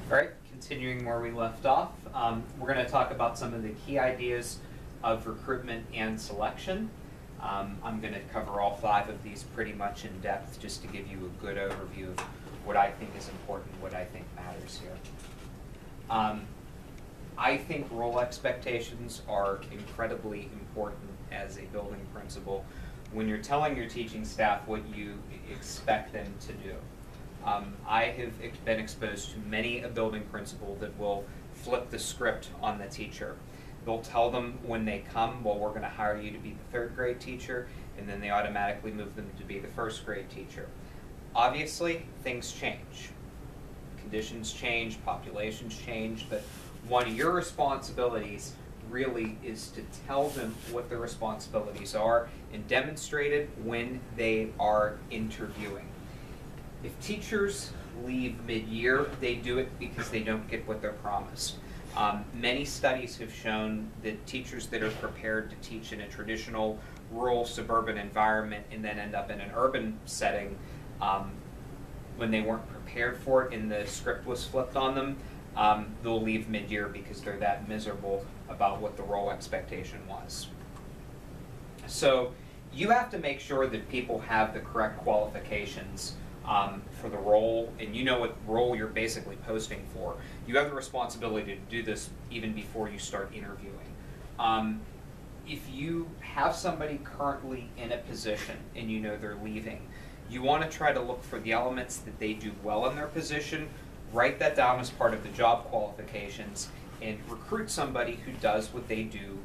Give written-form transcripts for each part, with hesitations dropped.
All right, continuing where we left off, we're going to talk about some of the key ideas of recruitment and selection. I'm going to cover all 5 of these pretty much in depth just to give you a good overview of what I think is important, what I think matters here. I think role expectations are incredibly important as a building principal when you're telling your teaching staff what you expect them to do. I have been exposed to many a building principal that will flip the script on the teacher. They'll tell them when they come, well, we're going to hire you to be the 3rd grade teacher, and then they automatically move them to be the 1st grade teacher. Obviously, things change. Conditions change, populations change, but one of your responsibilities really is to tell them what their responsibilities are and demonstrate it when they are interviewing. If teachers leave mid-year, they do it because they don't get what they're promised. Many studies have shown that teachers that are prepared to teach in a traditional rural suburban environment and then end up in an urban setting, when they weren't prepared for it and the script was flipped on them, they'll leave mid-year because they're that miserable about what the role expectation was. So you have to make sure that people have the correct qualifications for the role, and you know what role you're basically posting for. You have the responsibility to do this even before you start interviewing. If you have somebody currently in a position and you know they're leaving, you want to try to look for the elements that they do well in their position, write that down as part of the job qualifications, and recruit somebody who does what they do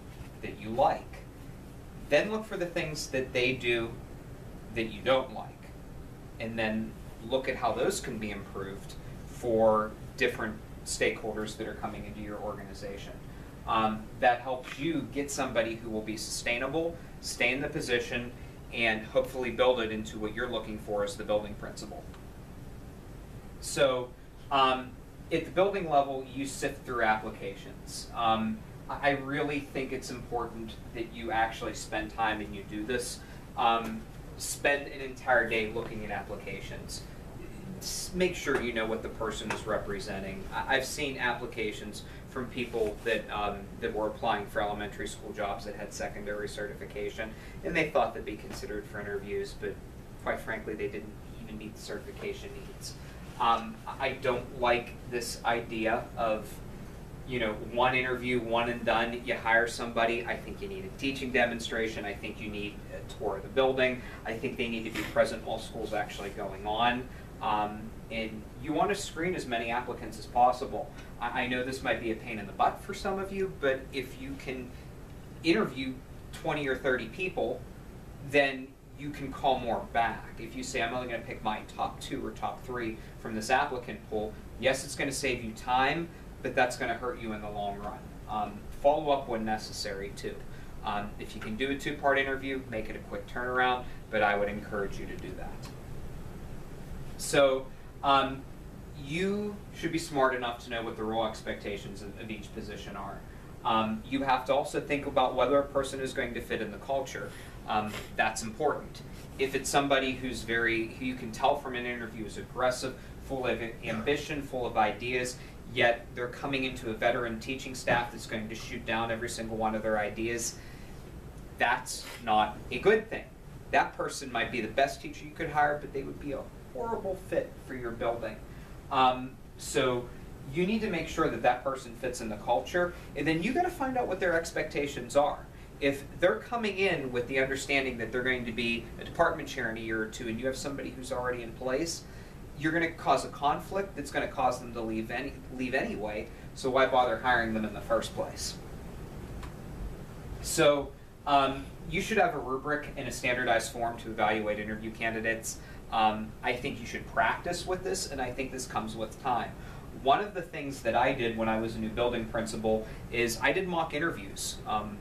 that you like. Then look for the things that they do that you don't like, and then look at how those can be improved for different stakeholders that are coming into your organization. That helps you get somebody who will be sustainable, stay in the position, and hopefully build it into what you're looking for as the building principal. So at the building level, you sift through applications. I really think it's important that you actually spend time and you do this. Spend an entire day looking at applications. Make sure you know what the person is representing. I've seen applications from people that that were applying for elementary school jobs that had secondary certification, and they thought they'd be considered for interviews, but quite frankly, they didn't even meet the certification needs. I don't like this idea of, you know, one interview, one and done, you hire somebody. I think you need a teaching demonstration. I think you need a tour of the building. I think they need to be present while school's actually going on. And you want to screen as many applicants as possible. I know this might be a pain in the butt for some of you, but if you can interview 20 or 30 people, then you can call more back. If you say, I'm only going to pick my top 2 or top 3 from this applicant pool, yes, it's going to save you time, but that's going to hurt you in the long run. Follow up when necessary, too. If you can do a 2-part interview, make it a quick turnaround, but I would encourage you to do that. So you should be smart enough to know what the role expectations of each position are. You have to also think about whether a person is going to fit in the culture. That's important. If it's somebody who you can tell from an interview is aggressive, full of ambition, full of ideas, yet they're coming into a veteran teaching staff that's going to shoot down every single one of their ideas, that's not a good thing. That person might be the best teacher you could hire, but they would be a horrible fit for your building. So you need to make sure that that person fits in the culture, and then you got to find out what their expectations are. If they're coming in with the understanding that they're going to be a department chair in a year or 2, and you have somebody who's already in place, you're going to cause a conflict that's going to cause them to leave anyway, so why bother hiring them in the first place? So you should have a rubric and a standardized form to evaluate interview candidates. I think you should practice with this, and I think this comes with time. One of the things that I did when I was a new building principal is I did mock interviews.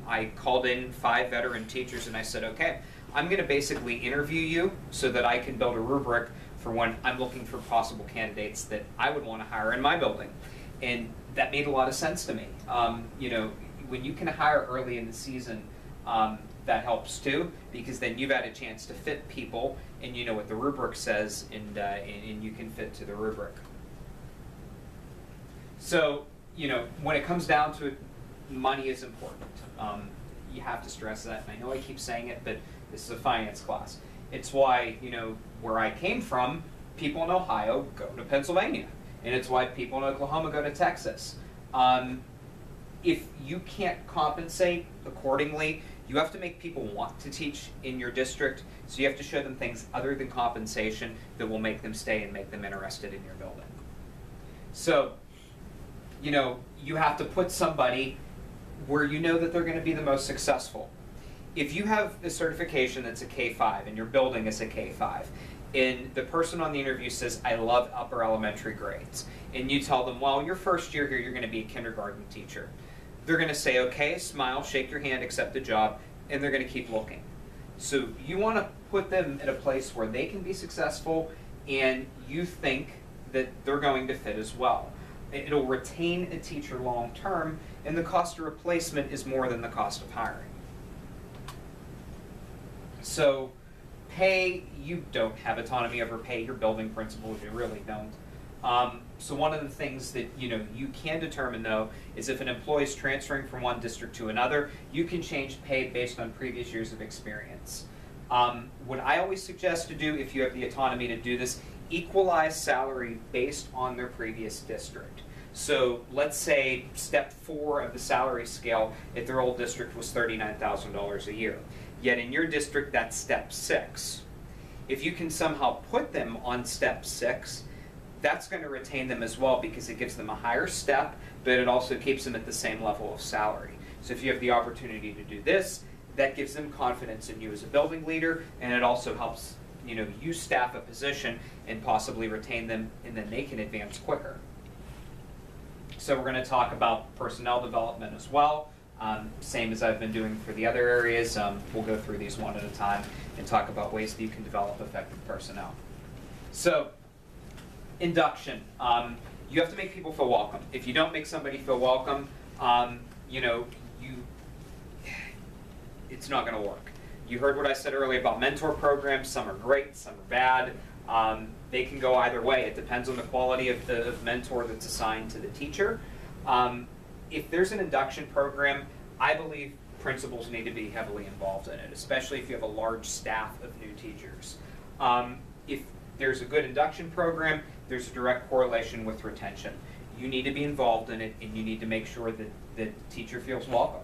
I called in 5 veteran teachers and I said, okay, I'm going to basically interview you so that I can build a rubric for when I'm looking for possible candidates that I would want to hire in my building. And that made a lot of sense to me. You know, when you can hire early in the season, that helps too, because then you've had a chance to fit people and you know what the rubric says, and you can fit to the rubric. So, when it comes down to it, money is important. You have to stress that. And I know I keep saying it, but this is a finance class. It's why, where I came from, people in Ohio go to Pennsylvania. And it's why people in Oklahoma go to Texas. If you can't compensate accordingly, you have to make people want to teach in your district. So you have to show them things other than compensation that will make them stay and make them interested in your building. So, you have to put somebody where you know that they're going to be the most successful. If you have a certification that's a K-5 and your building is a K-5, and the person on the interview says, I love upper elementary grades, and you tell them, well, your first year here, you're going to be a kindergarten teacher. They're going to say, okay, smile, shake your hand, accept the job, and they're going to keep looking. So you want to put them at a place where they can be successful and you think that they're going to fit as well. It'll retain a teacher long term, and the cost of replacement is more than the cost of hiring. So pay, you don't have autonomy over pay. Your building principals, you really don't. So one of the things that you can determine, though, is if an employee is transferring from one district to another, you can change pay based on previous years of experience. What I always suggest to do, if you have the autonomy to do this, equalize salary based on their previous district. So let's say step 4 of the salary scale at their old district was $39,000 a year. Yet in your district, that's step 6. If you can somehow put them on step 6, that's going to retain them as well because it gives them a higher step, but it also keeps them at the same level of salary. So if you have the opportunity to do this, that gives them confidence in you as a building leader, and it also helps you staff a position and possibly retain them, and then they can advance quicker. So we're going to talk about personnel development as well. Same as I've been doing for the other areas. We'll go through these one at a time and talk about ways that you can develop effective personnel. So, induction. You have to make people feel welcome. If you don't make somebody feel welcome, it's not going to work. You heard what I said earlier about mentor programs. Some are great, some are bad. They can go either way. It depends on the quality of the mentor that's assigned to the teacher. If there's an induction program, I believe principals need to be heavily involved in it, especially if you have a large staff of new teachers. If there's a good induction program, there's a direct correlation with retention. You need to be involved in it, and you need to make sure that the teacher feels welcome.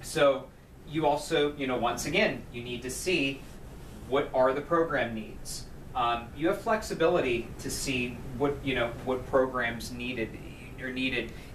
So you also, once again, you need to see what are the program needs. You have flexibility to see what programs needed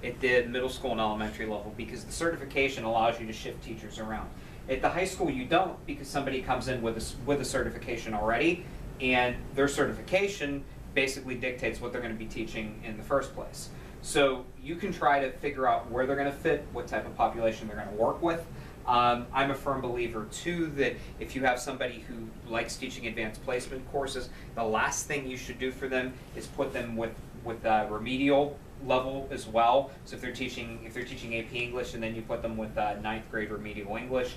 at the middle school and elementary level, because the certification allows you to shift teachers around. At the high school, you don't, because somebody comes in with a certification already, and their certification basically dictates what they're going to be teaching in the first place. So you can try to figure out where they're going to fit, what type of population they're going to work with. I'm a firm believer, too, that if you have somebody who likes teaching advanced placement courses, the last thing you should do for them is put them with remedial level as well. So if they're teaching AP English and then you put them with 9th grade remedial English,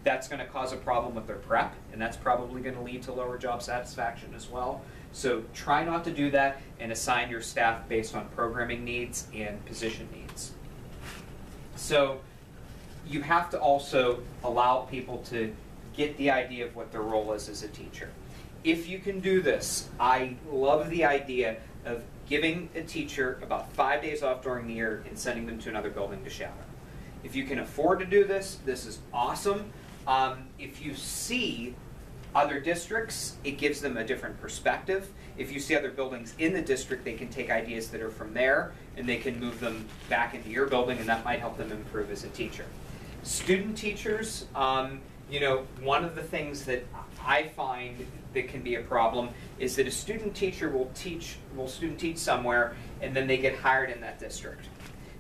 that's going to cause a problem with their prep, and that's probably going to lead to lower job satisfaction as well. So try not to do that, and assign your staff based on programming needs and position needs. So you have to also allow people to get the idea of what their role is as a teacher. If you can do this, I love the idea of giving a teacher about 5 days off during the year and sending them to another building to shadow. If you can afford to do this, this is awesome. If you see other districts, it gives them a different perspective. If you see other buildings in the district, they can take ideas that are from there and they can move them back into your building, and that might help them improve as a teacher. Student teachers, one of the things that I find that can be a problem is that a student teacher will student teach somewhere, and then they get hired in that district.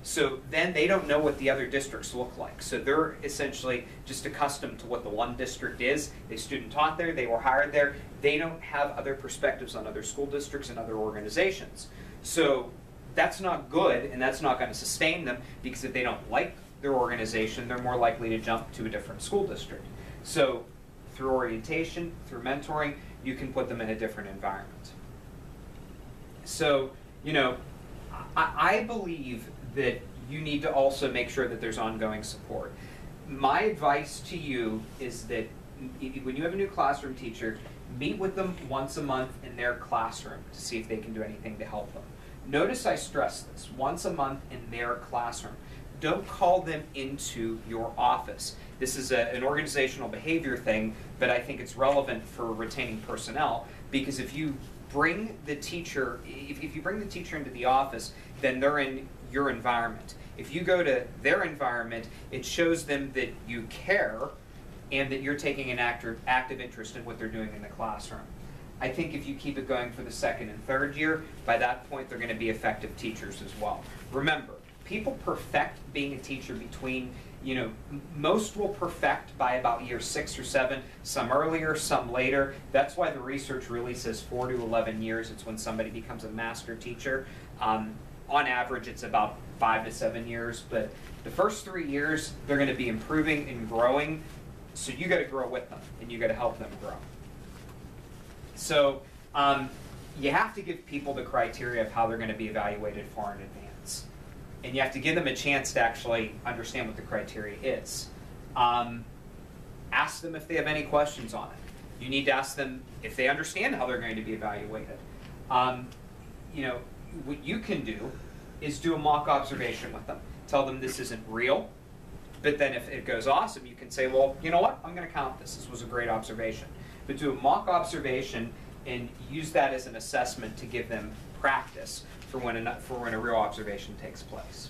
So then they don't know what the other districts look like. So they're essentially just accustomed to what the one district is. They student taught there, they were hired there. They don't have other perspectives on other school districts and other organizations. So that's not good, and that's not going to sustain them, because if they don't like their organization, they're more likely to jump to a different school district. So through orientation, through mentoring, you can put them in a different environment. So, you know, I believe that you need to also make sure that there's ongoing support. My advice to you is that when you have a new classroom teacher, meet with them once a month in their classroom to see if they can do anything to help them. Notice I stress this, once a month in their classroom. Don't call them into your office. This is an organizational behavior thing, but I think it's relevant for retaining personnel, because if you bring the teacher, if you bring the teacher into the office, then they're in your environment. If you go to their environment, it shows them that you care and that you're taking an active interest in what they're doing in the classroom. I think if you keep it going for the second and third year, by that point they're going to be effective teachers as well. Remember, people perfect being a teacher between, most will perfect by about year 6 or 7, some earlier, some later. That's why the research really says 4 to 11 years. It's when somebody becomes a master teacher. On average, it's about 5 to 7 years, but the first 3 years, they're going to be improving and growing, so you got to grow with them, and you got to help them grow. So you have to give people the criteria of how they're going to be evaluated far in advance. And you have to give them a chance to actually understand what the criteria is. Ask them if they have any questions on it. You need to ask them if they understand how they're going to be evaluated. What you can do is do a mock observation with them. Tell them this isn't real, but then if it goes awesome, you can say, well, you know what, I'm going to count this. This was a great observation. But do a mock observation and use that as an assessment to give them practice for when a real observation takes place.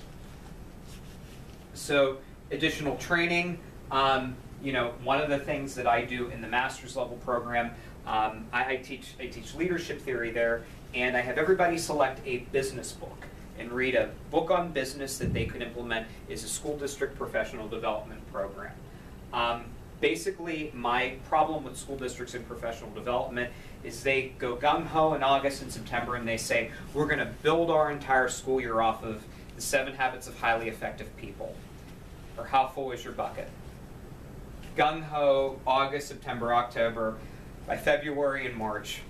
So additional training, one of the things that I do in the master's level program, I teach leadership theory there, and I have everybody select a business book and read a book on business that they could implement as a school district professional development program. Basically, my problem with school districts and professional development is they go gung-ho in August and September and they say, we're going to build our entire school year off of the 7 habits of highly effective people. Or how full is your bucket? Gung-ho, August, September, October. By February and March,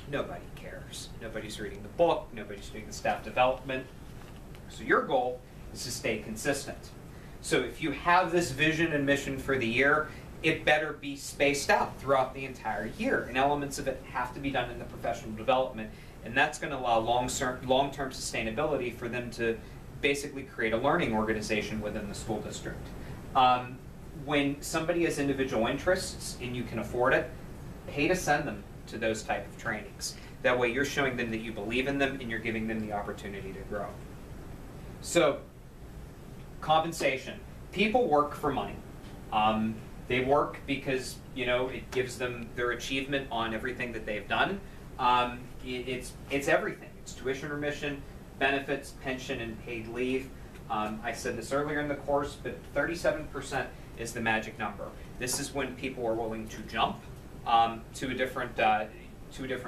nobody cares. Nobody's reading the book, nobody's doing the staff development. So your goal is to stay consistent. So if you have this vision and mission for the year, it better be spaced out throughout the entire year, and elements of it have to be done in the professional development, and that's going to allow long-term sustainability for them to basically create a learning organization within the school district. When somebody has individual interests and you can afford it, pay to send them to those type of trainings. That way you're showing them that you believe in them and you're giving them the opportunity to grow. So, compensation. People work for money. They work because it gives them their achievement on everything that they've done. It's everything. It's tuition remission, benefits, pension, and paid leave. I said this earlier in the course, but 37% is the magic number. This is when people are willing to jump to a different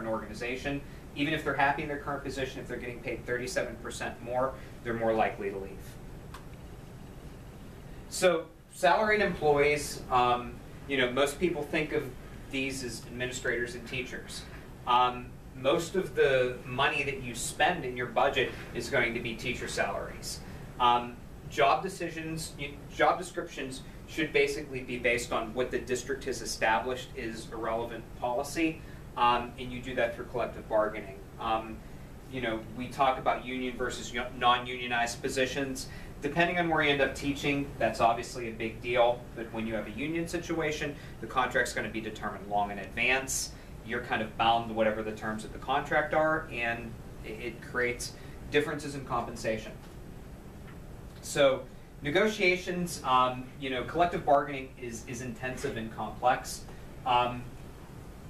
organization. Even if they're happy in their current position, if they're getting paid 37% more, they're more likely to leave. So salaried employees, most people think of these as administrators and teachers. Most of the money that you spend in your budget is going to be teacher salaries. Job descriptions should basically be based on what the district has established is a relevant policy, and you do that through collective bargaining. We talk about union versus non-unionized positions. Depending on where you end up teaching, that's obviously a big deal, but when you have a union situation, the contract's going to be determined long in advance. You're kind of bound to whatever the terms of the contract are, and it creates differences in compensation. So negotiations, collective bargaining is intensive and complex.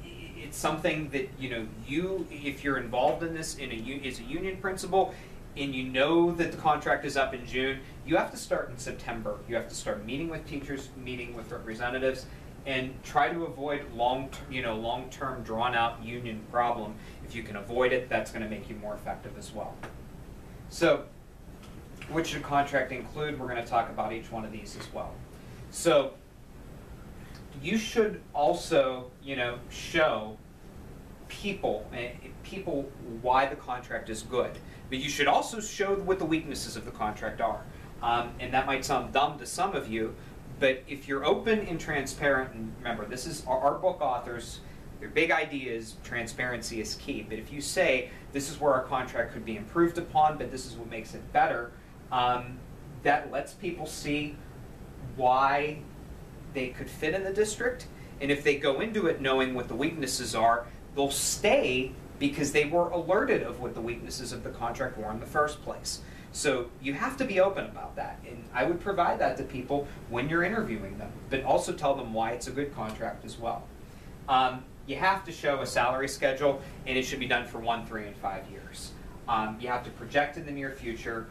It's something that, if you're involved in this as a union principal, and you know that the contract is up in June, you have to start in September. You have to start meeting with teachers, meeting with representatives, and try to avoid long-term drawn-out union problem. If you can avoid it, that's going to make you more effective as well. So, what should a contract include? We're going to talk about each one of these as well. So, you should also, show people why the contract is good, but you should also show what the weaknesses of the contract are. And that might sound dumb to some of you, but if you're open and transparent, and remember, this is our book authors, their big idea is transparency is key. But if you say, this is where our contract could be improved upon, but this is what makes it better, that lets people see why they could fit in the district. And if they go into it knowing what the weaknesses are, they'll stay because they were alerted of what the weaknesses of the contract were in the first place. So you have to be open about that. And I would provide that to people when you're interviewing them, but also tell them why it's a good contract as well. You have to show a salary schedule, and it should be done for 1, 3, and 5 years. You have to project in the near future.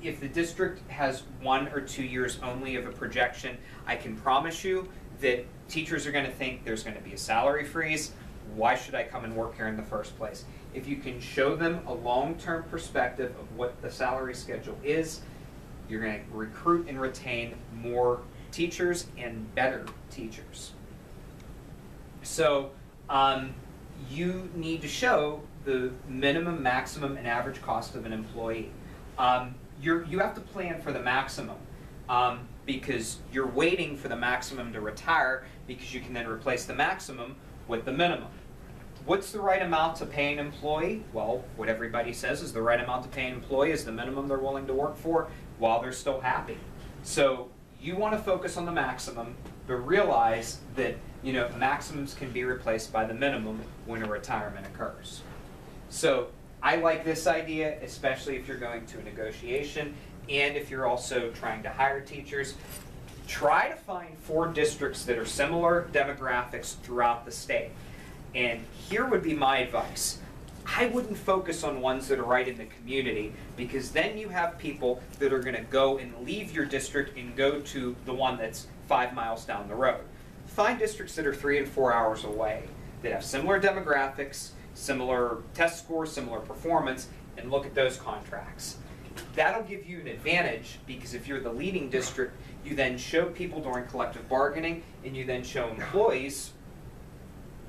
If the district has 1 or 2 years only of a projection, I can promise you that teachers are going to think there's going to be a salary freeze. Why should I come and work here in the first place? If you can show them a long-term perspective of what the salary schedule is, you're going to recruit and retain more teachers and better teachers. So you need to show the minimum, maximum, and average cost of an employee. You have to plan for the maximum because you're waiting for the maximum to retire because you can then replace the maximum with the minimum. What's the right amount to pay an employee? Well, what everybody says is the right amount to pay an employee is the minimum they're willing to work for while they're still happy. So you want to focus on the maximum, but realize that maximums can be replaced by the minimum when a retirement occurs. So I like this idea, especially if you're going to a negotiation and if you're also trying to hire teachers. Try to find 4 districts that are similar demographics throughout the state. And here would be my advice. I wouldn't focus on ones that are right in the community, because then you have people that are going to go and leave your district and go to the one that's 5 miles down the road. Find districts that are 3 and 4 hours away, that have similar demographics, similar test scores, similar performance, and look at those contracts. That'll give you an advantage, because if you're the leading district, you then show people during collective bargaining, and you then show employees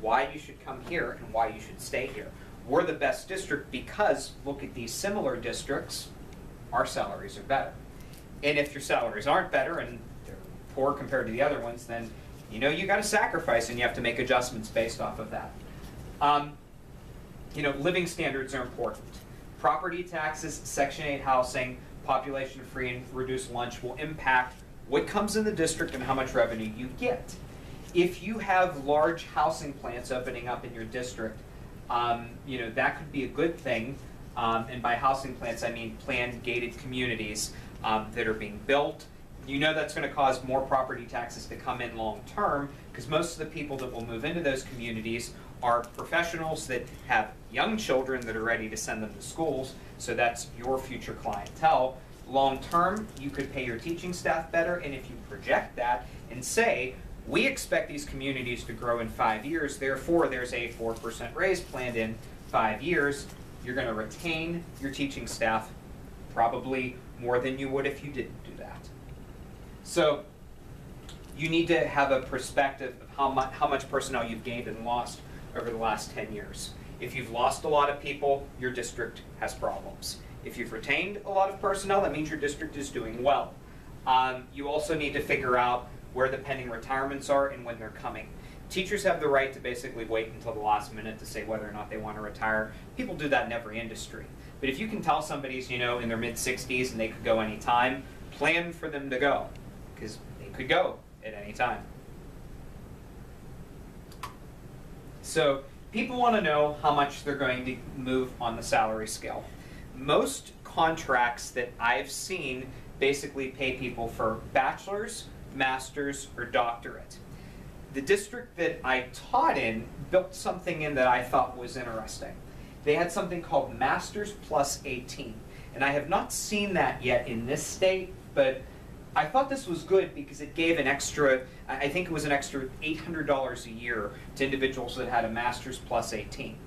why you should come here and why you should stay here. We're the best district because look at these similar districts, our salaries are better. And if your salaries aren't better and they're poor compared to the other ones, then you got to sacrifice and you have to make adjustments based off of that. Living standards are important. Property taxes, Section 8 housing, population free and reduced lunch will impact what comes in the district and how much revenue you get. If you have large housing plants opening up in your district, that could be a good thing. And by housing plants, I mean planned gated communities that are being built. That's going to cause more property taxes to come in long term, because most of the people that will move into those communities are professionals that have young children that are ready to send them to schools. So that's your future clientele. Long term, you could pay your teaching staff better, and if you project that and say, we expect these communities to grow in 5 years, therefore there's a 4% raise planned in 5 years, you're going to retain your teaching staff probably more than you would if you didn't do that. So you need to have a perspective of how much personnel you've gained and lost over the last 10 years. If you've lost a lot of people, your district has problems. If you've retained a lot of personnel, that means your district is doing well. You also need to figure out where the pending retirements are and when they're coming. Teachers have the right to basically wait until the last minute to say whether or not they want to retire. People do that in every industry. But if you can tell somebody's, in their mid-60s and they could go any time, plan for them to go, because they could go at any time. So people want to know how much they're going to move on the salary scale. Most contracts that I've seen basically pay people for bachelor's, master's, or doctorate. The district that I taught in built something in that I thought was interesting. They had something called Masters plus 18. And I have not seen that yet in this state, but I thought this was good because it gave an extra, I think it was an extra $800 a year to individuals that had a Masters plus 18.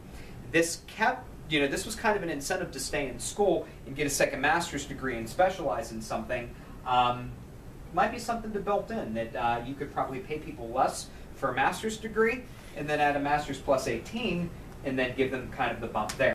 This kept, this was kind of an incentive to stay in school and get a second master's degree and specialize in something. Might be something to build in, that you could probably pay people less for a master's degree and then add a master's plus 18, and then give them kind of the bump there.